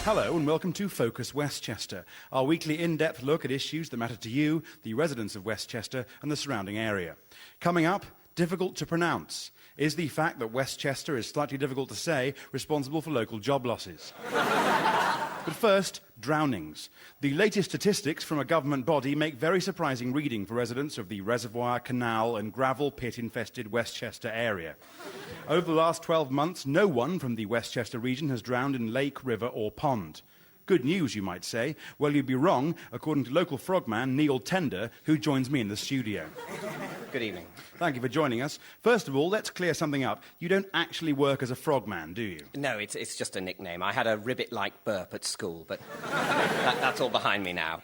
Hello and welcome to Focus Westchester, our weekly in-depth look at issues that matter to you, the residents of Westchester and the surrounding area. Coming up, difficult to pronounce. Is the fact that Westchester is slightly difficult to say responsible for local job losses? But first, drownings. The latest statistics from a government body make very surprising reading for residents of the reservoir, canal and gravel pit-infested Westchester area. Over the last 12 months, no one from the Westchester region has drowned in lake, river or pond. Good news, you might say. Well, you'd be wrong, according to local frogman Neil Tender, who joins me in the studio. Good evening. Thank you for joining us. First of all, let's clear something up. You don't actually work as a frogman, do you? No, it's just a nickname. I had a ribbit-like burp at school, but that's all behind me now.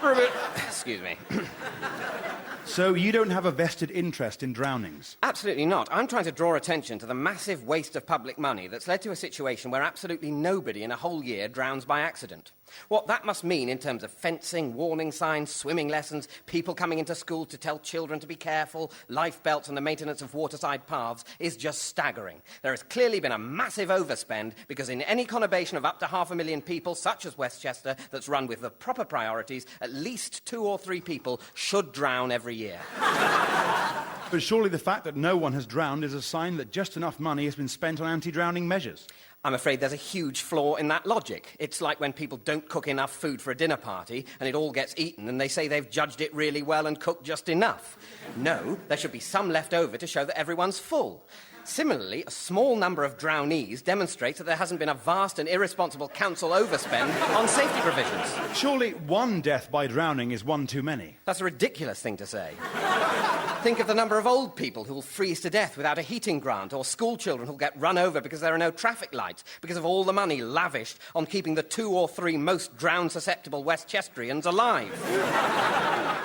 Ribbit! Excuse me. So you don't have a vested interest in drownings? Absolutely not. I'm trying to draw attention to the massive waste of public money that's led to a situation where absolutely nobody in a whole year drowns by accident. What that must mean in terms of fencing, warning signs, swimming lessons, people coming into school to tell children to be careful, life belts and the maintenance of waterside paths is just staggering. There has clearly been a massive overspend because in any conurbation of up to 500,000 people, such as Westchester, that's run with the proper priorities, at least 2 or 3 people should drown every year. But surely the fact that no one has drowned is a sign that just enough money has been spent on anti-drowning measures. I'm afraid there's a huge flaw in that logic. It's like when people don't cook enough food for a dinner party and it all gets eaten and they say they've judged it really well and cooked just enough. No, there should be some left over to show that everyone's full. Similarly, a small number of drownees demonstrates that there hasn't been a vast and irresponsible council overspend on safety provisions. Surely one death by drowning is one too many. That's a ridiculous thing to say. Think of the number of old people who will freeze to death without a heating grant, or school children who'll get run over because there are no traffic lights, because of all the money lavished on keeping the 2 or 3 most drown-susceptible Westchesterians alive.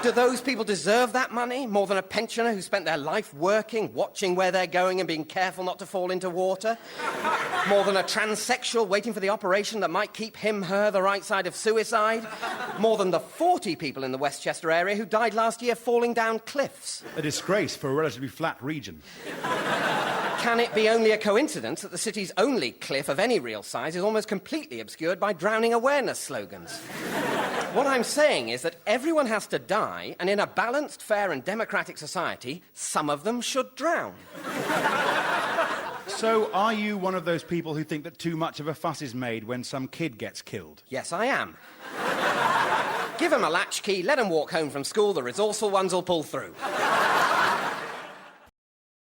Do those people deserve that money more than a pensioner who spent their life working, watching where they're going and being careful not to fall into water? More than a transsexual waiting for the operation that might keep him, her, the right side of suicide? More than the 40 people in the Westchester area who died last year falling down cliffs? A disgrace for a relatively flat region. Can it be only a coincidence that the city's only cliff of any real size is almost completely obscured by drowning awareness slogans? What I'm saying is that everyone has to die, and in a balanced, fair and democratic society, some of them should drown. So are you one of those people who think that too much of a fuss is made when some kid gets killed? Yes, I am. Give them a latchkey, let them walk home from school, the resourceful ones will pull through.